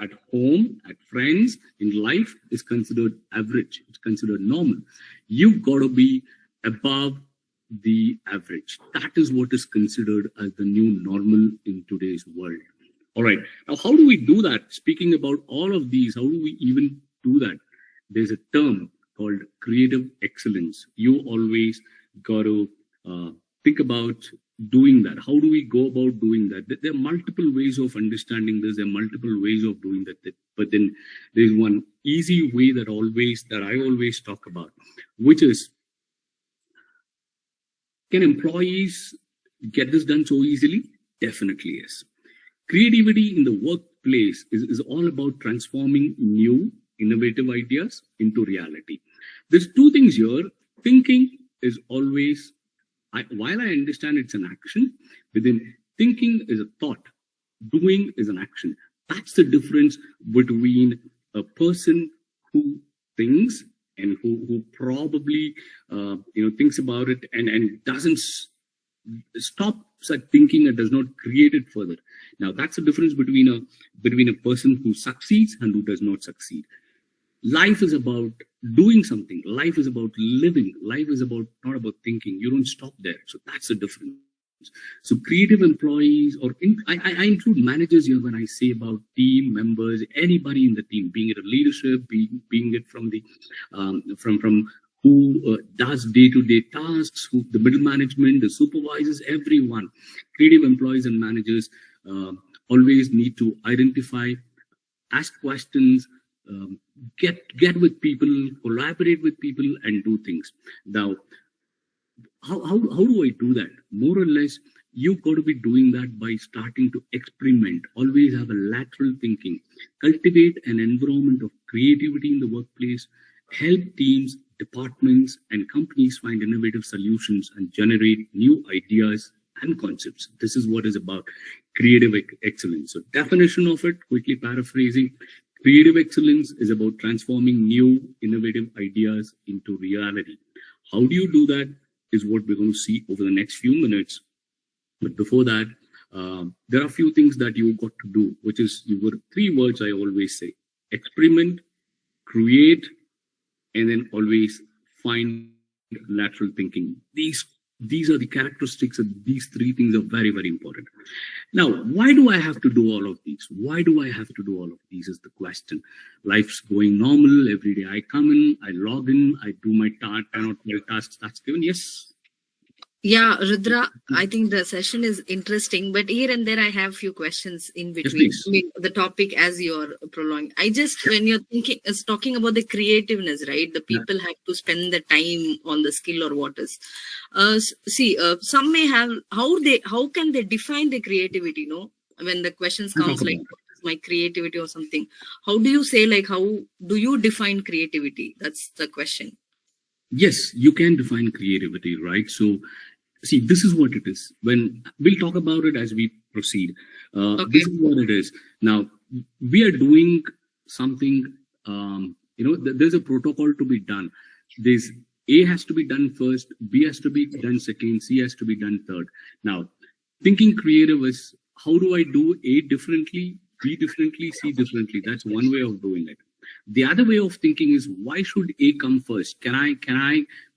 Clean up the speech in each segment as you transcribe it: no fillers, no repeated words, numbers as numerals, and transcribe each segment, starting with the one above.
at home, at friends, in life is considered average. It's considered normal. You've got to be above the average. That is what is considered as the new normal in today's world. All right. Now, how do we do that? Speaking about all of these, how do we even do that? There's a term called creative excellence. You always got to think about doing that. How do we go about doing that? There are multiple ways of understanding this. There are multiple ways of doing that. But then there's one easy way that I always talk about, which is, can employees get this done so easily? Definitely yes. Creativity in the workplace is all about transforming new, innovative ideas into reality. There's two things here. Thinking is always, while I understand it's an action, but then thinking is a thought, doing is an action. That's the difference between a person who thinks and who probably thinks about it and doesn't stops at thinking and does not create it further. Now that's the difference between a person who succeeds and who does not succeed. Life is about doing something. Life is about living. Life is not about thinking. You don't stop there. So that's the difference. So creative employees, I include managers here when I say about team members, anybody in the team, being it a leadership, being it from the from who does day-to-day tasks, who the middle management, the supervisors, everyone. Creative employees and managers always need to identify, ask questions, get with people, collaborate with people, and do things. Now, how do I do that? More or less, you've got to be doing that by starting to experiment. Always have a lateral thinking. Cultivate an environment of creativity in the workplace. Help teams, departments, and companies find innovative solutions and generate new ideas and concepts. This is what is about creative excellence. So definition of it, quickly paraphrasing, creative excellence is about transforming new, innovative ideas into reality. How do you do that is what we're going to see over the next few minutes. But before that, there are a few things that you've got to do, which is three words I always say: experiment, create, and then always find lateral thinking. These are the characteristics of these three things are very, very important. Now, why do I have to do all of these? Why do I have to do all of these is the question. Life's going normal. Every day I come in, I log in, I do my 10 or 12 tasks that's given. Yes. Yeah, Rudra, I think the session is interesting, but here and there I have few questions in between. Yes, I mean, the topic as you're prolonging. When you're talking about the creativeness, right? The people have to spend the time on the skill or what is. Some may have, how can they define the creativity, no? When the questions comes like, what is my creativity or something? How do you say, like, how do you define creativity? That's the question. Yes, you can define creativity, right? So, see, this is what it is. When we'll talk about it as we proceed. This is what it is. Now, we are doing something, there's a protocol to be done. There's A has to be done first, B has to be done second, C has to be done third. Now, thinking creative is, how do I do A differently, B differently, C differently? That's one way of doing it. The other way of thinking is, why should A come first? Can I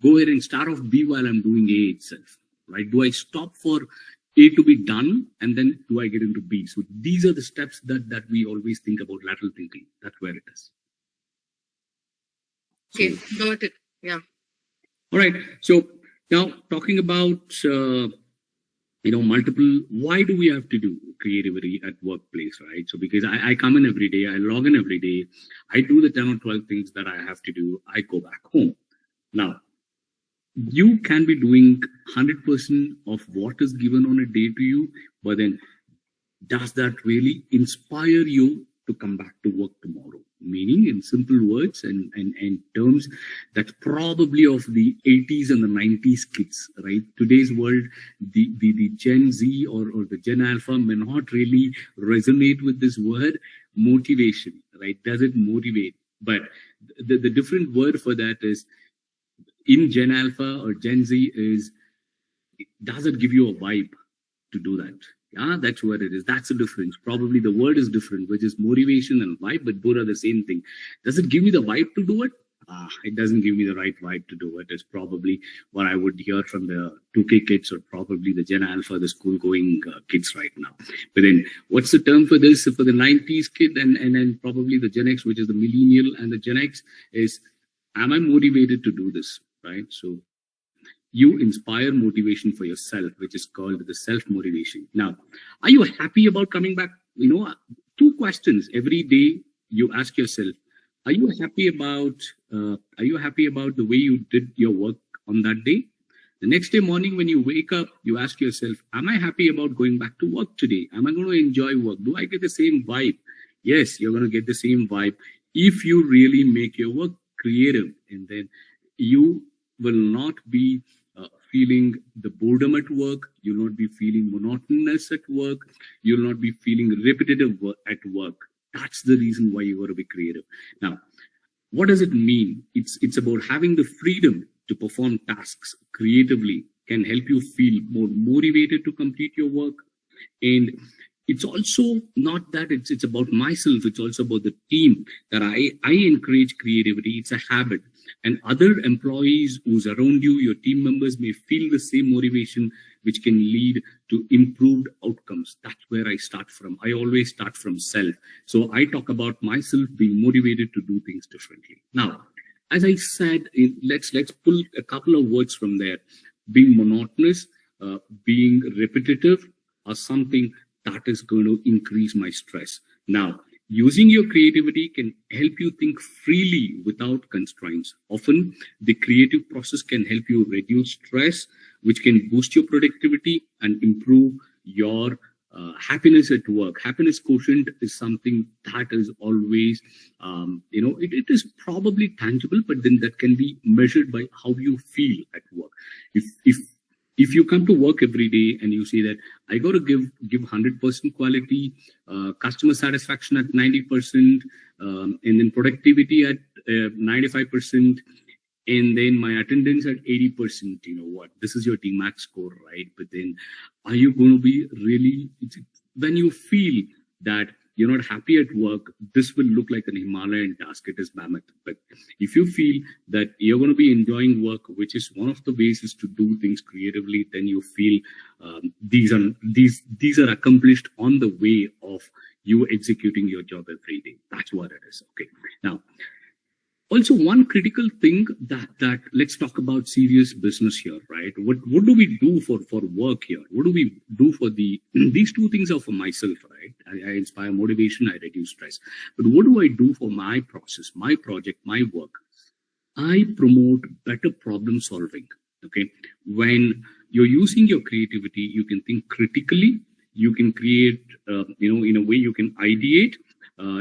go ahead and start off B while I'm doing A itself? Right? Do I stop for A to be done and then do I get into B? So these are the steps that we always think about lateral thinking. That's where it is. Okay, got it. Yeah. All right. So now talking about multiple. Why do we have to do creativity at workplace, right? So because I come in every day, I log in every day, I do the 10 or 12 things that I have to do. I go back home. Now, you can be doing 100% of what is given on a day to you, but then does that really inspire you to come back to work tomorrow? Meaning, in simple words and terms, that's probably of the 80s and the 90s kids, right? Today's world, the Gen Z or the Gen Alpha may not really resonate with this word, motivation, right? Does it motivate? But the different word for that is, in Gen Alpha or Gen Z is, does it give you a vibe to do that? Yeah, that's what it is. That's the difference. Probably the word is different, which is motivation and vibe, but both are the same thing. Does it give me the vibe to do it? It doesn't give me the right vibe to do it. It's probably what I would hear from the 2K kids or probably the Gen Alpha, the school going kids right now. But then what's the term for this? For the 90s kid and then probably the Gen X, which is the millennial and the Gen X is, am I motivated to do this? Right? So you inspire motivation for yourself, which is called the self-motivation. Now, are you happy about coming back? Two questions every day you ask yourself. Are you happy about the way you did your work on that day? The next day morning when you wake up, you ask yourself, am I happy about going back to work today? Am I going to enjoy work? Do I get the same vibe? Yes, you're going to get the same vibe if you really make your work creative, and then you will not be feeling the boredom at work. You'll not be feeling monotonous at work. You'll not be feeling repetitive at work. That's the reason why you got to be creative. Now, what does it mean? It's about having the freedom to perform tasks creatively can help you feel more motivated to complete your work. And it's also not that it's about myself. It's also about the team that I encourage creativity. It's a habit. And other employees who's around you, your team members may feel the same motivation, which can lead to improved outcomes. That's where I start from. I always start from self. So I talk about myself being motivated to do things differently. Now, as I said, let's pull a couple of words from there. Being monotonous, being repetitive, or something that is going to increase my stress. Now, using your creativity can help you think freely without constraints. Often, the creative process can help you reduce stress, which can boost your productivity and improve your happiness at work. Happiness quotient is something that is always, it is probably tangible, but then that can be measured by how you feel at work. If you come to work every day and you say that I got to give 100% quality, customer satisfaction at 90%, and then productivity at 95%, and then my attendance at 80%, this is your TMAX score, right? But then are you going to be really, when you feel that you're not happy at work, this will look like an Himalayan task. It is mammoth. But if you feel that you're going to be enjoying work, which is one of the ways is to do things creatively, then you feel these are accomplished on the way of you executing your job every day. That's what it is. Okay. Now, also one critical thing that let's talk about serious business here, right? What do we do for work here? What do we do for these two things are for myself, right? I inspire motivation, I reduce stress. But what do I do for my process, my project, my work? I promote better problem solving. Okay. When you're using your creativity, you can think critically, you can create, in a way you can ideate,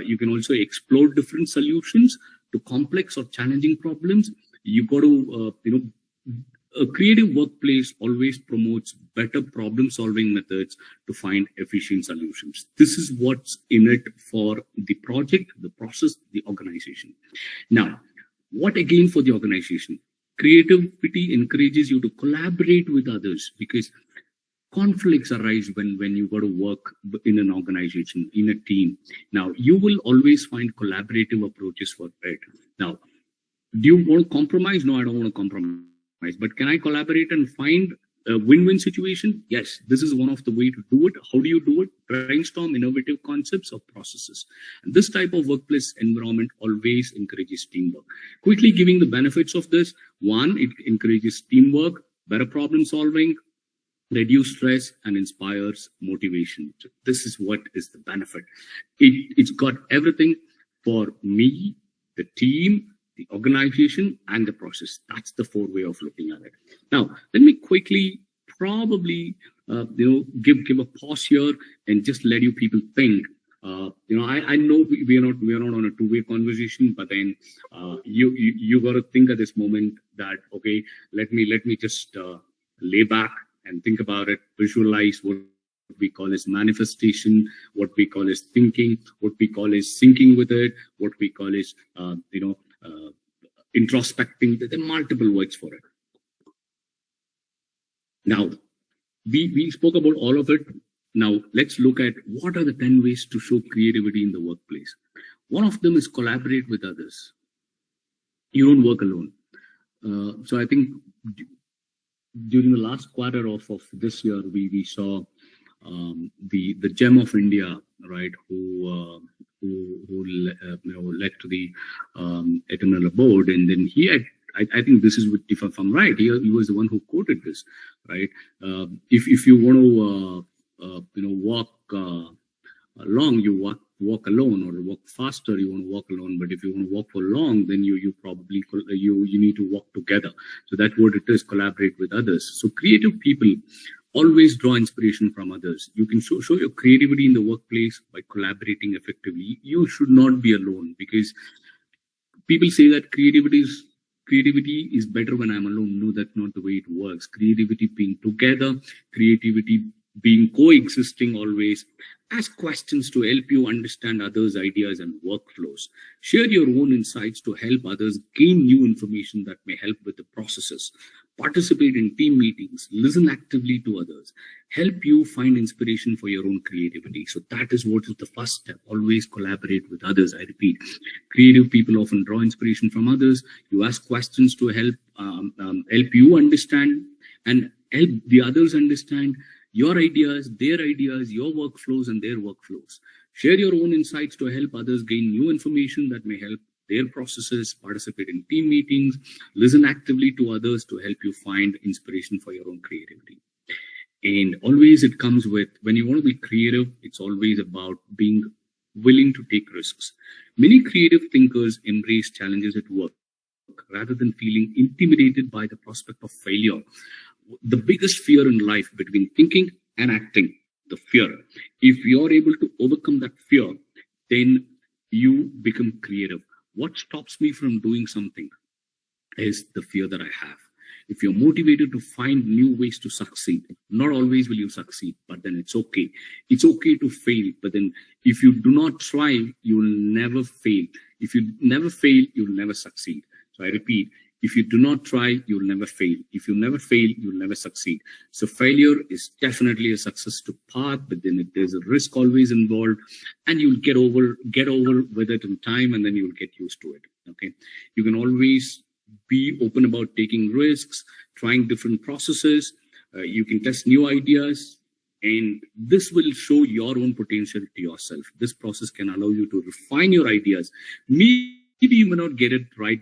you can also explore different solutions to complex or challenging problems. You got to, a creative workplace always promotes better problem solving methods to find efficient solutions. This is what's in it for the project, the process, the organization. Now, what again for the organization? Creativity encourages you to collaborate with others because conflicts arise when you got to work in an organization, in a team. Now, you will always find collaborative approaches for it. Now, do you want to compromise? No, I don't want to compromise. But can I collaborate and find a win-win situation? Yes, this is one of the way to do it. How do you do it? Brainstorm innovative concepts or processes. And this type of workplace environment always encourages teamwork. Quickly giving the benefits of this. One, it encourages teamwork, better problem solving, reduce stress, and inspires motivation. So this is what is the benefit. It's got everything for me, the team, the organization, and the process. That's the four way of looking at it. Now, let me quickly probably give a pause here and just let you people think. I know we are not on a two-way conversation, but then you got to think at this moment that okay, let me just lay back and think about it, visualize what we call as manifestation, what we call as thinking, what we call as syncing with it, what we call as, introspecting. There are multiple words for it. Now, we spoke about all of it. Now, let's look at what are the 10 ways to show creativity in the workplace. One of them is collaborate with others. You don't work alone. So I think during the last quarter of this year, we saw the gem of India, right, who led to the eternal abode, and then he had. I think this is, if I'm right, he was the one who quoted this, right? If you want to walk long, you walk alone, or walk faster, you want to walk alone. But if you want to walk for long, then you probably you need to walk together. So that's what it is: collaborate with others. So creative people always draw inspiration from others. You can show your creativity in the workplace by collaborating effectively. You should not be alone, because people say that creativity is better when I'm alone. No, that's not the way it works. Creativity being together, creativity being coexisting always. Ask questions to help you understand others' ideas and workflows. Share your own insights to help others gain new information that may help with the processes. Participate in team meetings. Listen actively to others. Help you find inspiration for your own creativity. So that is what is the first step. Always collaborate with others. I repeat, creative people often draw inspiration from others. You ask questions to help you understand and help the others understand your ideas, their ideas, your workflows and their workflows. Share your own insights to help others gain new information that may help their processes. Participate in team meetings. Listen actively to others to help you find inspiration for your own creativity. And always it comes with, when you want to be creative, it's always about being willing to take risks. Many creative thinkers embrace challenges at work rather than feeling intimidated by the prospect of failure. The biggest fear in life between thinking and acting, the fear. If you're able to overcome that fear, then you become creative. What stops me from doing something is the fear that I have. If you're motivated to find new ways to succeed, not always will you succeed, but then it's okay. It's okay to fail, but then if you do not try, you will never fail. If you never fail, you will never succeed. So I repeat, if you do not try, you will never fail. If you never fail, you will never succeed. So failure is definitely a success to path, but then there's a risk always involved, and you'll get over with it in time, and then you'll get used to it. Okay, you can always be open about taking risks, trying different processes. You can test new ideas, and this will show your own potential to yourself. This process can allow you to refine your ideas. Maybe you may not get it right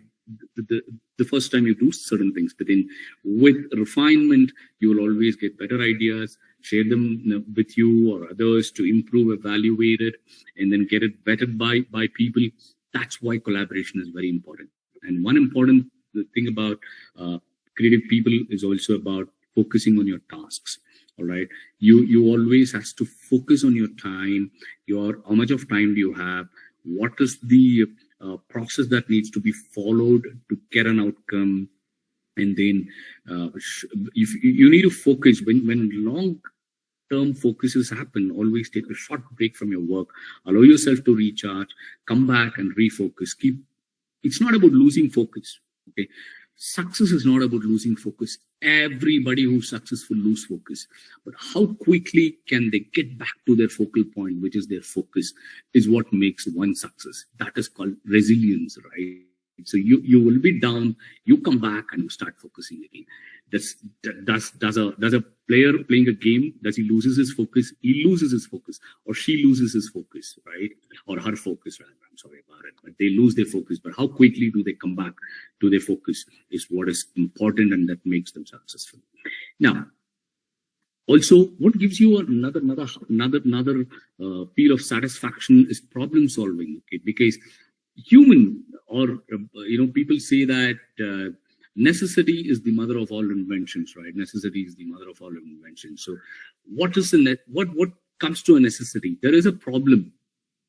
the first time you do certain things, but then with refinement, you will always get better ideas, share them with you or others to improve, evaluate it, and then get it vetted by people. That's why collaboration is very important. And one important thing about creative people is also about focusing on your tasks. All right, you always has to focus on your time. How much of time do you have? What is the process that needs to be followed to get an outcome? And then if you need to focus when long-term focuses happen, always take a short break from your work, allow yourself to recharge, come back and refocus. It's not about losing focus. Okay, success is not about losing focus. Everybody who's successful lose focus, but how quickly can they get back to their focal point, which is their focus, is what makes one success. That is called resilience, right? So you will be down, you come back and you start focusing again. Does a player playing a game, does he loses his focus? He loses his focus, or she loses his focus, right? Or her focus, rather. I'm sorry about it, but they lose their focus. But how quickly do they come back to their focus is what is important, and that makes them successful. Now, also, what gives you another feel of satisfaction is problem solving. Okay, because human, or people say that necessity is the mother of all inventions, right? Necessity is the mother of all inventions. So what is what comes to a necessity? There is a problem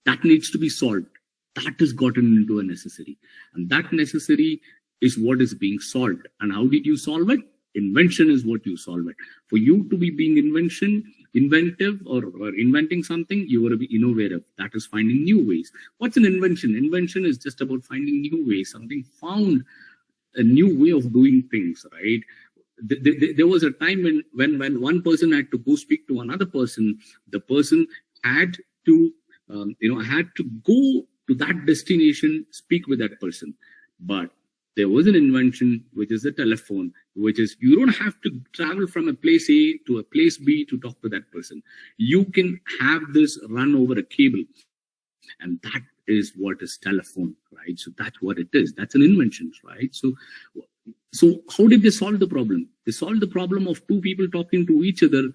that needs to be solved. That is gotten into a necessity, and that necessity is what is being solved. And how did you solve it? Invention is what you solve it. For you to be being inventive or inventing something, you want to be innovative. That is finding new ways. What's an invention? Invention is just about finding new ways. Something found a new way of doing things, right? there was a time when one person had to go speak to another person. The person had to, had to go to that destination, speak with that person. But there was an invention, which is the telephone, which is you don't have to travel from a place A to a place B to talk to that person. You can have this run over a cable. And that is what is telephone, right? So that's what it is. That's an invention, right? So how did they solve the problem? They solved the problem of two people talking to each other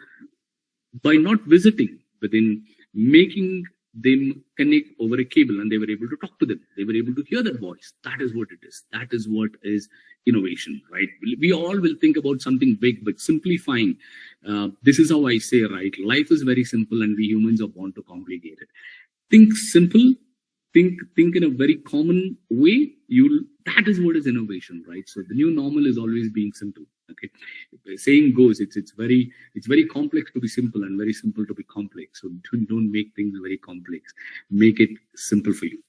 by not visiting, but in making them connect over a cable, and they were able to talk to them. They were able to hear their voice. That is what it is. That is what is innovation, right? We all will think about something big, but simplifying. This is how I say, right? Life is very simple, and we humans are born to complicate it. Think simple. Think in a very common way. That is what is innovation, right? So the new normal is always being simple. Okay, the saying goes, it's very complex to be simple and very simple to be complex. So don't make things very complex. Make it simple for you.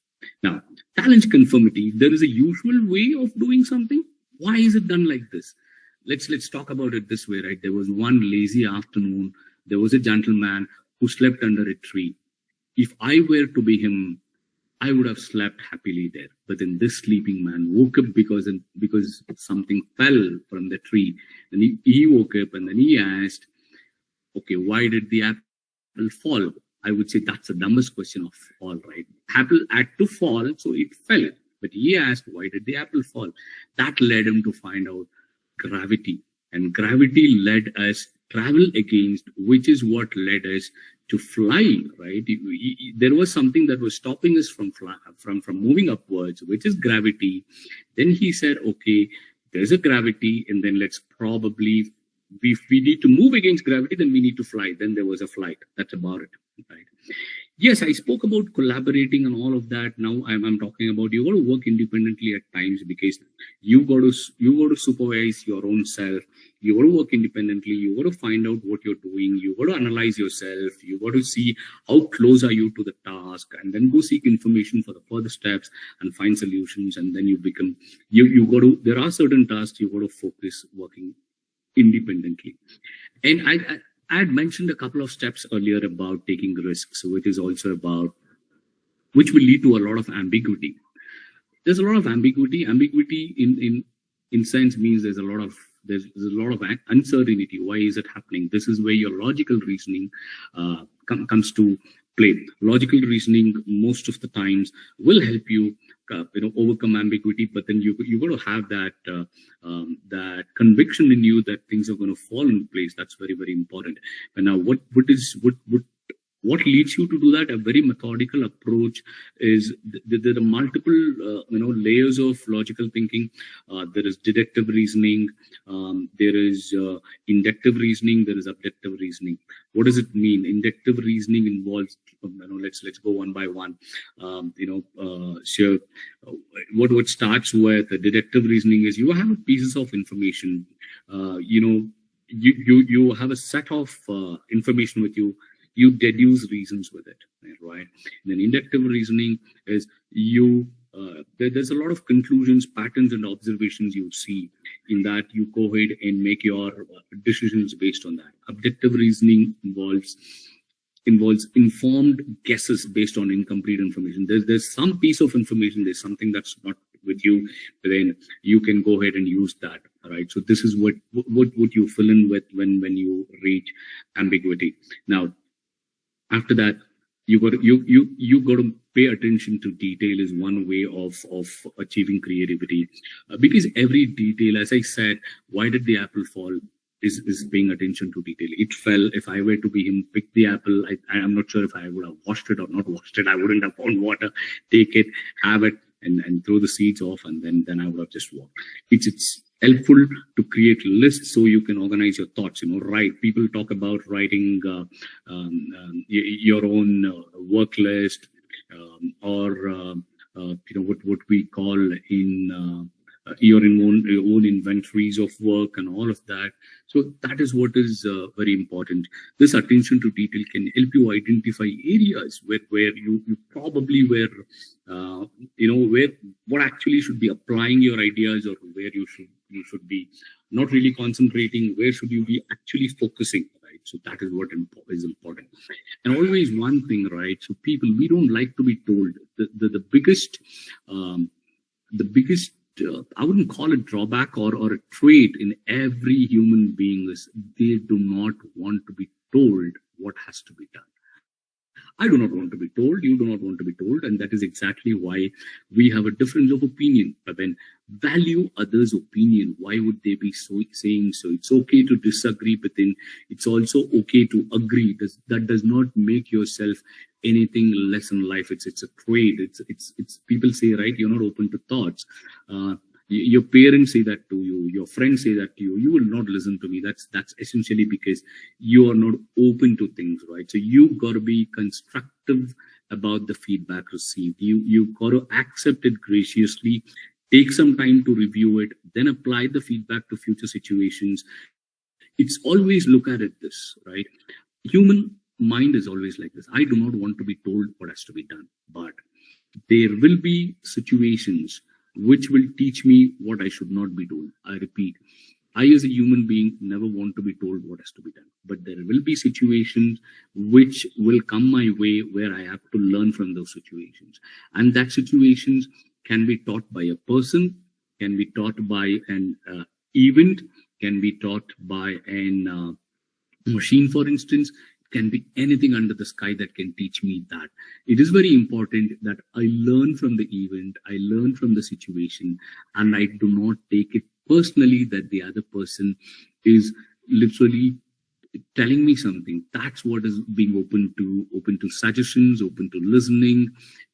Now, challenge conformity. There is a usual way of doing something. Why is it done like this? Let's talk about it this way, right? There was one lazy afternoon. There was a gentleman who slept under a tree. If I were to be him, I would have slept happily there. But then this sleeping man woke up because something fell from the tree. And he woke up and then he asked, okay, why did the apple fall? I would say that's the dumbest question of all, right? Apple had to fall, so it fell. But he asked, why did the apple fall? That led him to find out gravity. And gravity led us travel against, which is what led us to fly, right? There was something that was stopping us from moving upwards, which is gravity. Then he said, okay, there's a gravity, and then let's probably, if we need to move against gravity, then we need to fly. Then there was a flight. That's about it, right? Yes, I spoke about collaborating and all of that. Now I'm talking about you got to work independently at times, because you got to supervise your own self. You got to work independently. You got to find out what you're doing. You got to analyze yourself. You got to see how close are you to the task, and then go seek information for the further steps and find solutions. And then you become there are certain tasks you got to focus working independently. And I had mentioned a couple of steps earlier about taking risks, which is also about, which will lead to a lot of ambiguity. There's a lot of ambiguity. Ambiguity in sense means there's a lot of uncertainty. Why is it happening? This is where your logical reasoning comes to play. Logical reasoning most of the times will help you overcome ambiguity, but then you got to have that conviction in you that things are going to fall in place. That's very, very important. And now what leads you to do that? A very methodical approach is there are multiple layers of logical thinking. There is deductive reasoning, there is inductive reasoning, there is objective reasoning. What does it mean? Inductive reasoning involves let's go one by one. So what starts with deductive reasoning is you have pieces of information. You have a set of information with you. You deduce reasons with it, right? And then inductive reasoning is there's a lot of conclusions, patterns, and observations you see. In that, you go ahead and make your decisions based on that. Objective reasoning involves informed guesses based on incomplete information. There's some piece of information, there's something that's not with you, but then you can go ahead and use that, right? So this is what you fill in with when you reach ambiguity. Now, after that, you got to pay attention to detail is one way of achieving creativity, because every detail, as I said, why did the apple fall is paying attention to detail. It fell. If I were to be him, pick the apple. I'm not sure if I would have washed it or not washed it. I wouldn't have found water, take it, have it, and throw the seeds off, and then I would have just walked. It's helpful to create lists so you can organize your thoughts. Write. People talk about writing your own work list, or what we call in your own inventories of work and all of that. So that is what is very important. This attention to detail can help you identify areas where you probably were, where what actually should be applying your ideas, or where you should be not really concentrating, where should you be actually focusing, right? So that is what is important. And always one thing, right? So people, we don't like to be told. The biggest I wouldn't call it drawback or a trait in every human being is they do not want to be told what has to be done. I do not want to be told, you do not want to be told, and that is exactly why we have a difference of opinion. But then value others' opinion. Why would they be saying so? It's okay to disagree, but then it's also okay to agree. That does not make yourself anything less in life. It's a trade. It's people say, right, you're not open to thoughts. Your parents say that to you, your friends say that to you, you will not listen to me. That's essentially because you are not open to things, right? So you got to be constructive about the feedback received. You got to accept it graciously, take some time to review it, then apply the feedback to future situations. It's always look at it this, right? Human mind is always like this. I do not want to be told what has to be done, but there will be situations which will teach me what I should not be doing. I repeat, I as a human being never want to be told what has to be done. But there will be situations which will come my way where I have to learn from those situations. And that situations can be taught by a person, can be taught by an event, can be taught by an machine, for instance. Can be anything under the sky that can teach me that. It is very important that I learn from the event, I learn from the situation, and I do not take it personally that the other person is literally telling me something. That's what is being open to suggestions, open to listening,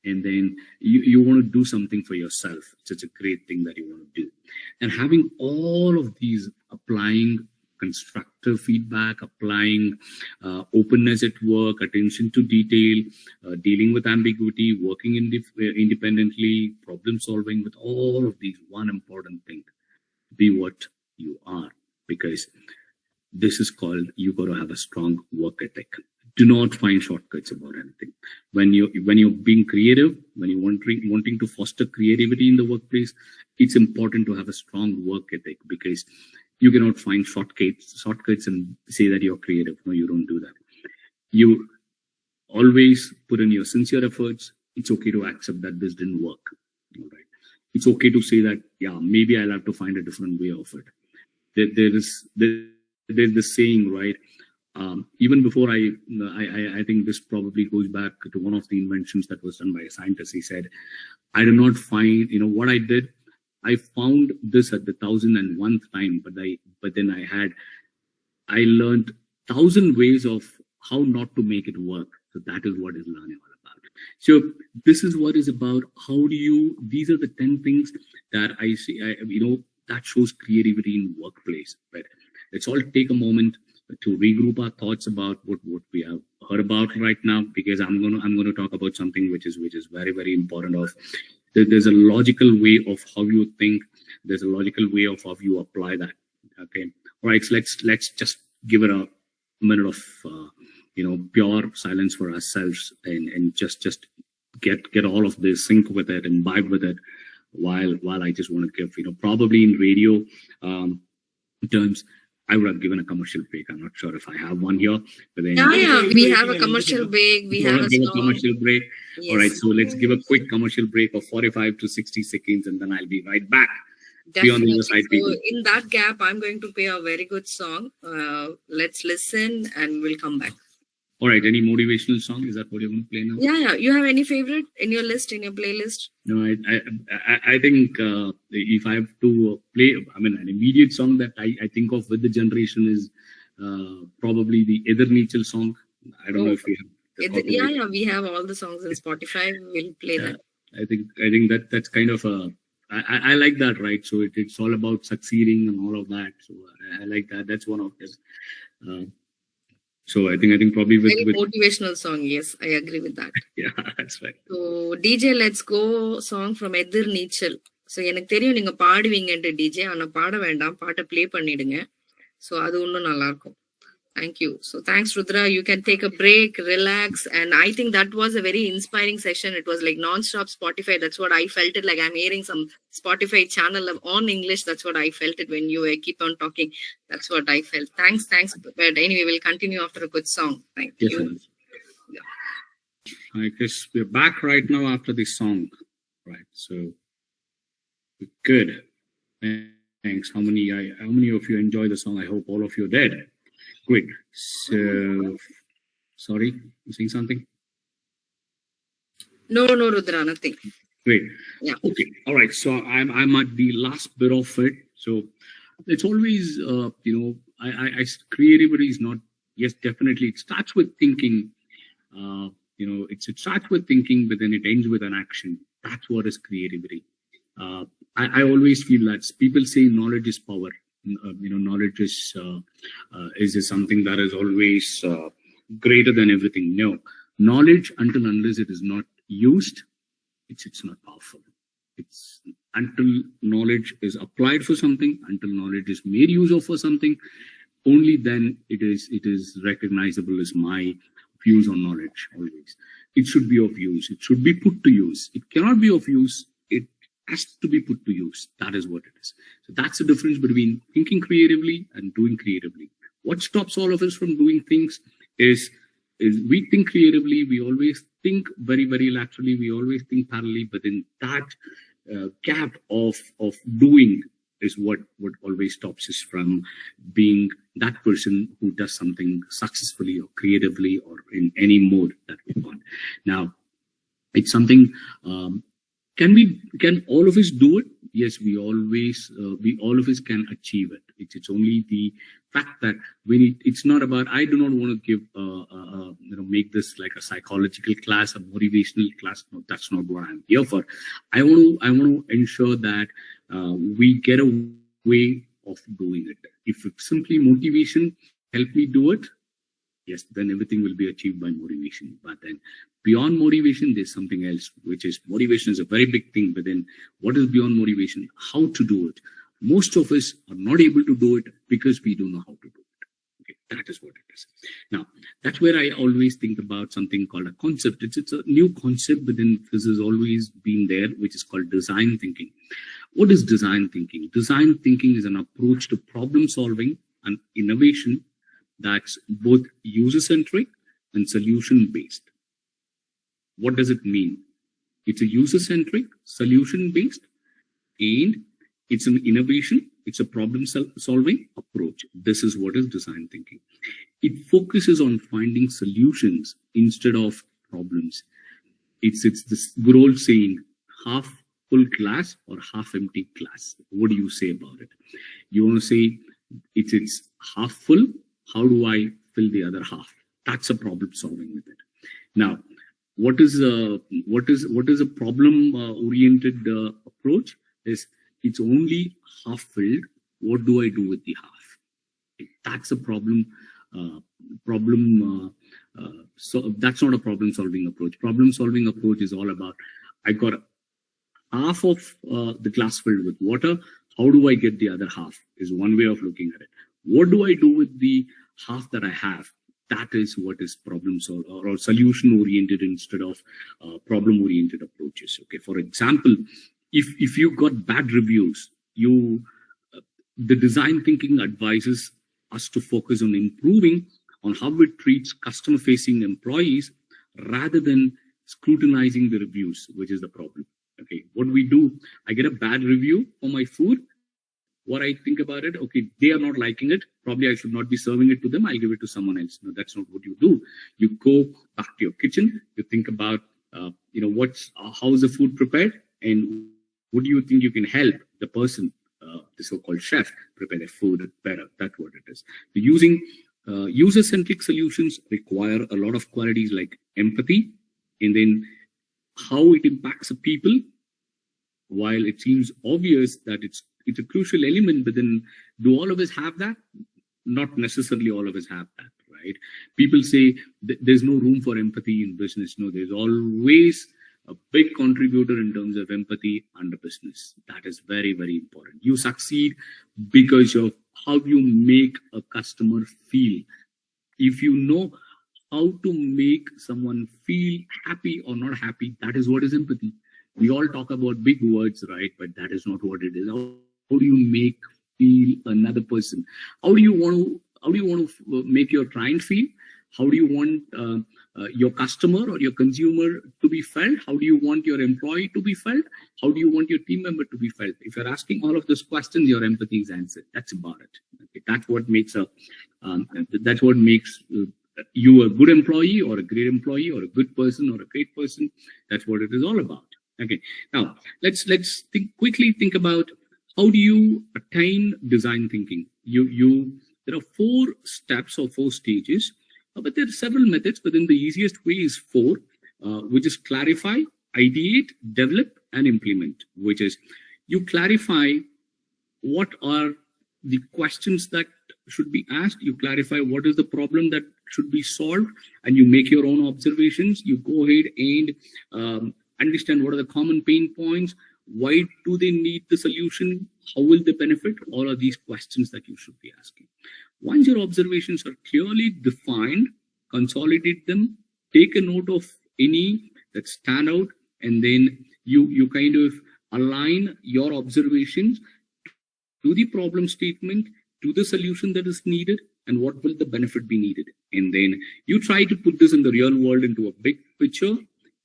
and then you want to do something for yourself. It's such a great thing that you want to do. And having all of these, applying constructive feedback, applying openness at work, attention to detail, dealing with ambiguity, working independently, problem solving, with all of these, one important thing: be what you are, because this is called, you got to have a strong work ethic. Do not find shortcuts about anything. When you're being creative, when you're wanting to foster creativity in the workplace, it's important to have a strong work ethic, because you cannot find shortcuts and say that you're creative. No, you don't do that. You always put in your sincere efforts. It's okay to accept that this didn't work. All right. It's okay to say that, yeah, maybe I'll have to find a different way of it. There's this saying, right? Even before I think this probably goes back to one of the inventions that was done by a scientist. He said, I do not find, what I did, I found this at the 1001th time, but then I learned 1,000 ways of how not to make it work. So that is what is learning all about. So this is what is about. These are the 10 things that I see, that shows creativity in workplace. But let's all take a moment to regroup our thoughts about what we have heard about right now, because I'm going to talk about something which is very, very important. There's a logical way of how you think. There's a logical way of how you apply that. Okay. All right. So let's just give it a minute of, pure silence for ourselves, and just get all of this, sync with it, and vibe with it, while I just want to give, probably in radio terms, I would have given a commercial break. I'm not sure if I have one here, but then we have a commercial break. We have a commercial break. Yes. All right, so let's give a quick commercial break of 45 to 60 seconds, and then I'll be right back. Definitely. Be on the other side, people. So in that gap, I'm going to play a very good song. Let's listen, and we'll come back. All right, any motivational song? Is that what you're going to play now? Yeah. You have any favorite in your list, in your playlist? No, I think if I have to play, an immediate song that I think of with the generation is probably the Edhar Neechal song. I don't know if we have. Yeah, we have all the songs in Spotify. We'll play that. I think that's kind of I like that, right? So it's all about succeeding and all of that. So I like that. That's one of them. So I think probably with motivational song. Yes, I agree with that. Yeah, that's right. So DJ, let's go song from Edhar Neechal. So எனக்கு தெரியும் நீங்க பாடுவீங்கன்ட்டு DJ, ஆனா பாட வேண்டாம், பாட்டை play பண்ணிடுங்க. So அது இன்னும் நல்லா இருக்கும். Thank you. So thanks, Rudra. You can take a break, relax. And I think that was a very inspiring session. It was like non-stop Spotify. That's what I felt it like. I'm hearing some Spotify channel on English. That's what I felt it when you keep on talking. That's what I felt. Thanks. But anyway, we'll continue after a good song. Thank you. Yeah. I guess we're back right now after this song. Right. So good. Thanks. How many of you enjoy the song? I hope all of you did. Great. So, sorry, you saying something? No, Rudra, nothing. Great. Yeah. Okay. All right. So I'm at the last bit of it. So it's always, creativity is not. Yes, definitely. It starts with thinking. It starts with thinking, but then it ends with an action. That's what is creativity. I always feel that people say knowledge is power. Knowledge is something that is always greater than everything. No, knowledge unless it is not used, it's not powerful. It's until knowledge is applied for something, until knowledge is made use of for something, only then it is recognizable as my views on knowledge. Always, it should be of use. It should be put to use. It cannot be of use. It has to be put to use. That is what it is. So that's the difference between thinking creatively and doing creatively. What stops all of us from doing things is we think creatively, we always think very, very laterally, we always think parallelly, but in that gap of doing is what always stops us from being that person who does something successfully or creatively or in any mode that we want. Now, it's something, can all of us do it? Yes, we all of us can achieve it. It's only the fact that it's not about, I do not want to give, make this like a psychological class, a motivational class. No, that's not what I'm here for. I want to ensure that we get a way of doing it. If it's simply motivation, help me do it. Yes, then everything will be achieved by motivation. But then beyond motivation, there's something else, which is motivation is a very big thing. But then what is beyond motivation? How to do it? Most of us are not able to do it because we don't know how to do it. Okay, that is what it is. Now, that's where I always think about something called a concept. It's a new concept, but then this has always been there, which is called design thinking. What is design thinking? Design thinking is an approach to problem solving and innovation that's both user-centric and solution-based. What does it mean? It's a user-centric, solution-based, and it's an innovation, it's a problem-solving approach. This is what is design thinking. It focuses on finding solutions instead of problems. It's this good old saying, half full glass or half empty glass. What do you say about it? You want to say it's half full. How do I fill the other half? That's a problem solving with it. Now, what is a problem oriented approach? Is it's only half filled. What do I do with the half? That's a problem. So that's not a problem solving approach. Problem solving approach is all about, I got half of the glass filled with water. How do I get the other half? Is one way of looking at it. What do I do with the half that I have? That is what is problem solve or solution oriented instead of problem oriented approaches. Okay. For example, if you got bad reviews, the design thinking advises us to focus on improving on how it treats customer facing employees rather than scrutinizing the reviews, which is the problem. Okay. What we do, I get a bad review for my food. What I think about it, okay, they are not liking it. Probably I should not be serving it to them. I'll give it to someone else. No, that's not what you do. You go back to your kitchen. You think about, how is the food prepared, and what do you think you can help the person, the so-called chef, prepare their food better. That's what it is. So using user-centric solutions require a lot of qualities like empathy, and then how it impacts the people. While it seems obvious that it's a crucial element, but then do all of us have that? Not necessarily all of us have that, right? People say there's no room for empathy in business. No, there's always a big contributor in terms of empathy under business. That is very, very important. You succeed because of how you make a customer feel. If you know how to make someone feel happy or not happy, that is what is empathy. We all talk about big words, right? But that is not what it is. How do you make feel another person? How do you want to make your client feel? How do you want your customer or your consumer to be felt? How do you want your employee to be felt? How do you want your team member to be felt? If you're asking all of those questions, your empathy is answered. That's about it. Okay? That's what makes you a good employee or a great employee or a good person or a great person. That's what it is all about. Okay. Now let's quickly think about how do you attain design thinking. There are 4 steps or 4 stages. But there are several methods, but then the easiest way is 4, which is clarify, ideate, develop, and implement, which is you clarify what are the questions that should be asked, you clarify what is the problem that should be solved, and you make your own observations. You go ahead and understand what are the common pain points, why do they need the solution, how will they benefit, all of these questions that you should be asking. Once your observations are clearly defined, consolidate them, take a note of any that stand out, and then you kind of align your observations to the problem statement, to the solution that is needed, and what will the benefit be needed. And then you try to put this in the real world into a big picture,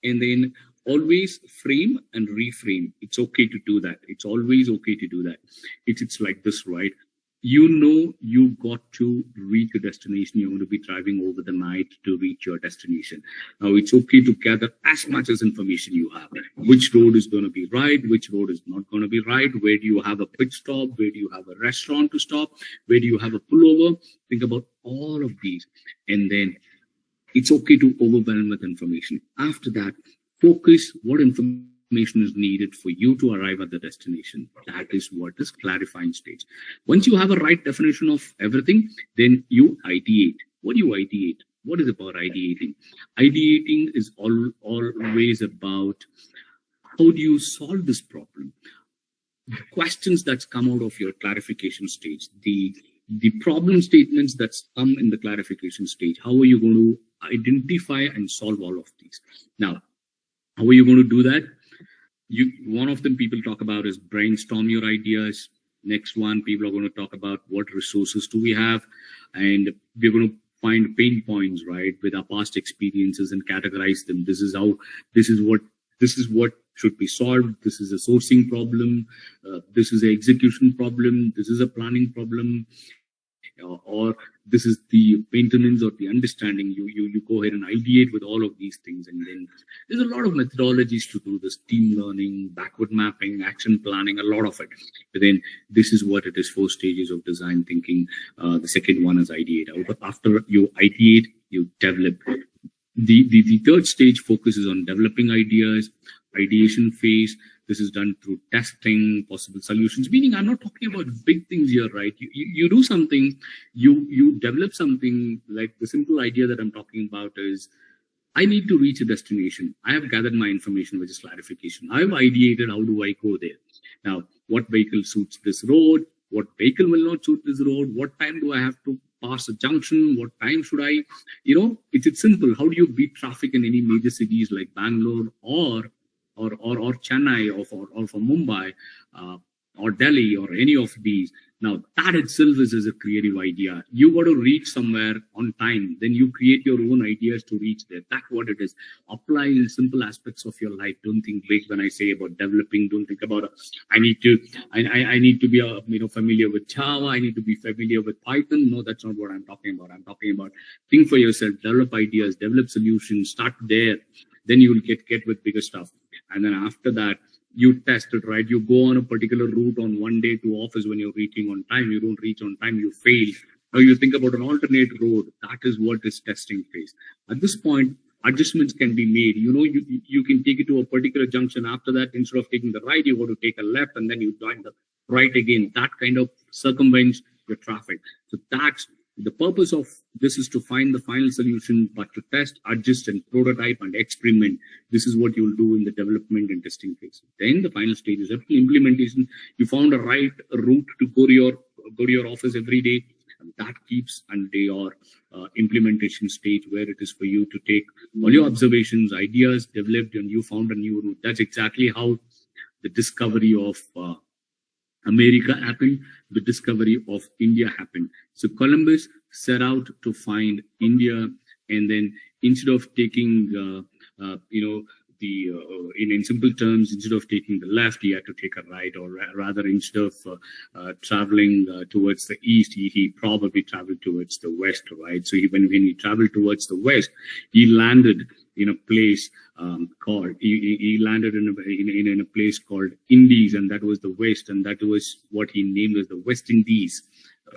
and then always frame and reframe. It's okay to do that. It's always okay to do that. It's like this, right? You know you got to reach a destination. You're going to be driving over the night to reach your destination. Now, it's okay to gather as much as information you have. Which road is going to be right? Which road is not going to be right? Where do you have a pit stop? Where do you have a restaurant to stop? Where do you have a pullover? Think about all of these. And then it's okay to overwhelm with information. After that, focus what information is needed for you to arrive at the destination. That is what is clarifying stage. Once you have a right definition of everything, then you ideate. What do you ideate? What is about ideating? Ideating is always about how do you solve this problem? The questions that come out of your clarification stage, the problem statements that come in the clarification stage, how are you going to identify and solve all of these? Now, how are you going to do that? One of them people talk about is brainstorm your ideas. Next one, people are going to talk about what resources do we have, and we're going to find pain points, right, with our past experiences and categorize them. This is what should be solved. This is a sourcing problem. This is an execution problem. This is a planning problem. Or this is the maintenance or the understanding. You go ahead and ideate with all of these things, and then there's a lot of methodologies to do this: team learning, backward mapping, action planning, a lot of it. But then this is what it is: 4 stages of design thinking. The second one is ideate. After you ideate, you develop. The third stage focuses on developing ideas, ideation phase. This is done through testing possible solutions, meaning I'm not talking about big things here, right? You do something, you develop something. Like the simple idea that I'm talking about is, I need to reach a destination. I have gathered my information, which is clarification. I've ideated, how do I go there? Now, what vehicle suits this road? What vehicle will not suit this road? What time do I have to pass a junction? What time should I, it's simple. How do you beat traffic in any major cities like Bangalore or Chennai or for Mumbai or Delhi or any of these? Now, that itself is a creative idea. You got to reach somewhere on time. Then you create your own ideas to reach there. That's what it is. Apply in simple aspects of your life. Don't think big when I say about developing. Don't think about I need to be familiar with Java. I need to be familiar with Python. No, that's not what I'm talking about. I'm talking about think for yourself, develop ideas, develop solutions, start there. Then you will get with bigger stuff. And then after that, you test it, right? You go on a particular route on one day to office when you're reaching on time. You don't reach on time, you fail. Now you think about an alternate road. That is what is testing phase. At this point, adjustments can be made. You can take it to a particular junction. After that, instead of taking the right, you got to take a left, and then you join the right again. That kind of circumvents your traffic. So that's The purpose of this is to find the final solution, but to test, adjust, and prototype and experiment. This is what you'll do in the development and testing phase. Then the final stage is implementation. You found a right route to go to your office every day, and that keeps under your implementation stage, where it is for you to take all your observations, ideas developed, and you found a new route. That's exactly how the discovery of America happened, the discovery of India happened. So Columbus set out to find India, and then instead of taking, in simple terms, instead of taking the left, he had to take a right, or rather, instead of traveling towards the east, he probably traveled towards the west, right? So when he traveled towards the west, he landed in a place called he landed in a place called Indies, and that was the west, and that was what he named as the West Indies,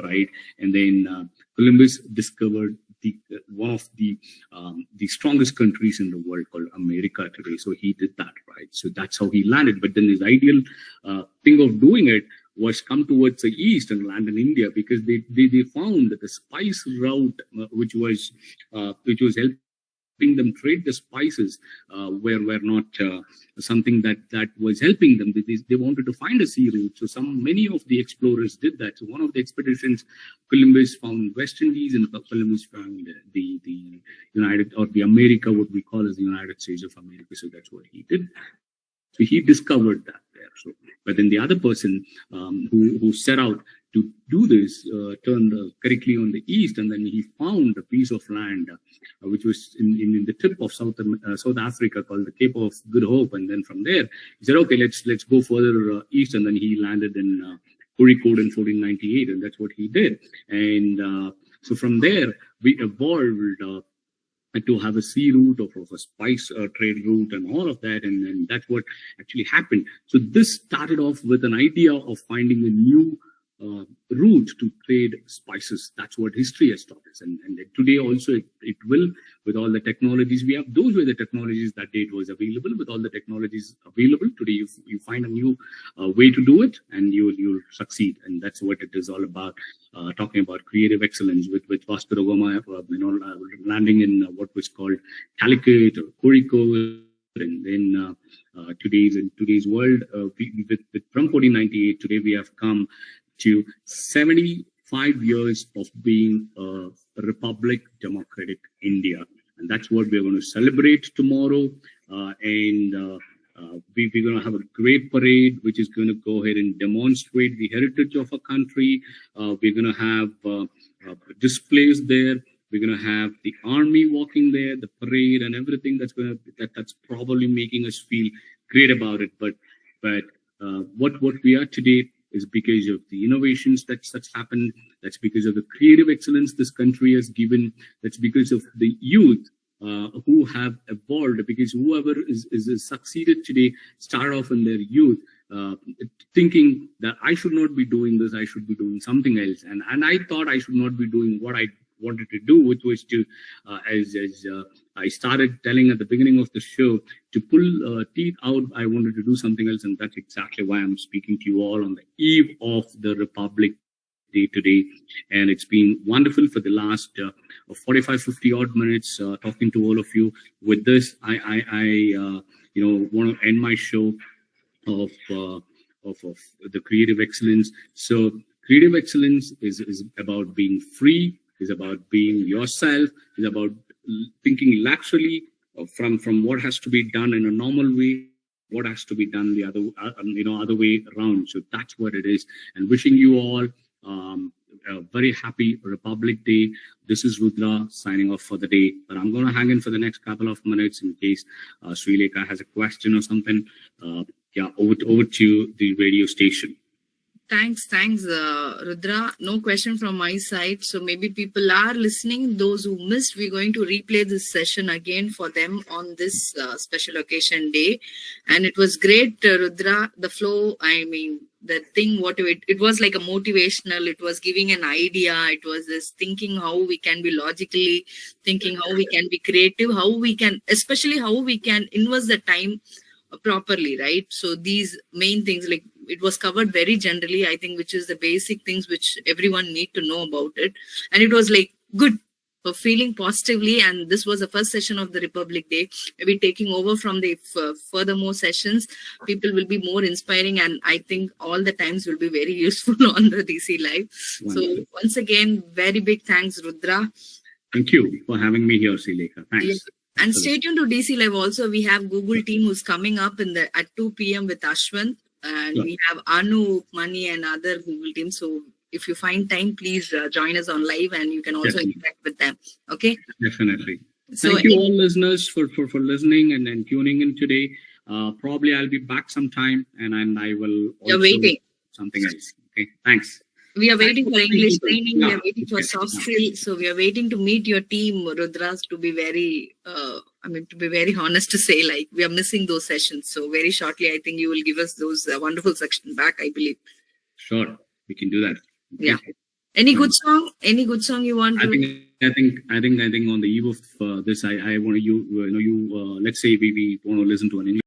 right? And then Columbus discovered one of the strongest countries in the world called America today. So he did that, right? So that's how he landed. But then his ideal thing of doing it was come towards the east and land in India, because they found that the spice route, which was helping them trade the spices, were not something that was helping them. They wanted to find a sea route. So many of the explorers did that. So one of the expeditions, Columbus found West Indies, and Columbus found the United, or the America, what we call as the United States of America. So that's what he did. So he discovered that there. So, but then the other person who set out to do this turned correctly on the east, and then he found a piece of land which was in the tip of South Africa, called the Cape of Good Hope. And then from there, he said, okay, let's go further east, and then he landed in Kozhikode in 1498, and that's what he did. And so from there, we evolved to have a sea route, of a spice trade route, and all of that, and that's what actually happened. So this started off with an idea of finding a new route to trade spices. That's what history has taught us, and today also it will, with all the technologies we have. Those were the technologies that day it was available. With all the technologies available today, you find a new way to do it, and you'll succeed. And that's what it is all about. Talking about creative excellence, with Vasco da Gama, landing in what was called Calicut or Kozhikode, and then today's world, from 1498, today we have come to 75 years of being a Republic Democratic India. And that's what we're going to celebrate tomorrow. We're going to have a great parade, which is going to go ahead and demonstrate the heritage of our country. We're going to have displays there. We're going to have the army walking there, the parade, and everything that's probably making us feel great about it. But what we are today is because of the innovations that's happened. That's because of the creative excellence this country has given. That's because of the youth who have evolved. Because whoever is succeeded today start off in their youth thinking that I should not be doing this, I should be doing something else. And I thought I should not be doing what I wanted to do, which was to, as I started telling at the beginning of the show, to pull teeth out. I wanted to do something else, and that's exactly why I'm speaking to you all on the eve of the Republic Day today. And it's been wonderful for the last 45, 50 odd minutes talking to all of you. With this, I want to end my show of the creative excellence. So creative excellence is about being free, is about being yourself, is about thinking laterally from what has to be done in a normal way, what has to be done the other way around. So that's what it is. And wishing you all a very happy Republic Day. This is Rudra signing off for the day, but I'm going to hang in for the next couple of minutes in case Sri Lekha has a question or something. Over to the radio station. Thanks, Rudra. No question from my side. So maybe people are listening. Those who missed, we're going to replay this session again for them on this special occasion day. And it was great, Rudra. The flow, the thing, it was like a motivational. It was giving an idea. It was this thinking how we can be logically thinking, how we can be creative, especially how we can invest the time properly, right? So these main things, like it was covered very generally, I think, which is the basic things which everyone need to know about it. And it was like good for feeling positively. And this was the first session of the Republic Day. Maybe taking over from the furthermore sessions, people will be more inspiring. And I think all the times will be very useful on the DC Live. Wonderful. So once again, very big thanks, Rudra. Thank you for having me here, Silekha. Thanks. Yeah. And stay tuned to DC Live also. We have Google team who's coming up at 2 p.m. with Ashwin. And we have Anu, Mani and other Google team. So if you find time, please join us on live and you can also interact with them. Okay? Definitely. So thank you all listeners for listening and tuning in today. Probably I'll be back sometime and I will also you're waiting. Something else. Okay. Thanks. We are waiting for English training. We are waiting for soft skills. So we are waiting to meet your team, Rudras, to be very, to be very honest to say, like, we are missing those sessions. So very shortly, I think you will give us those wonderful sections back, I believe. Sure. We can do that. Okay. Yeah. Any good song? Any good song you want to? I think on the eve of this, I want you, let's say we want to listen to an English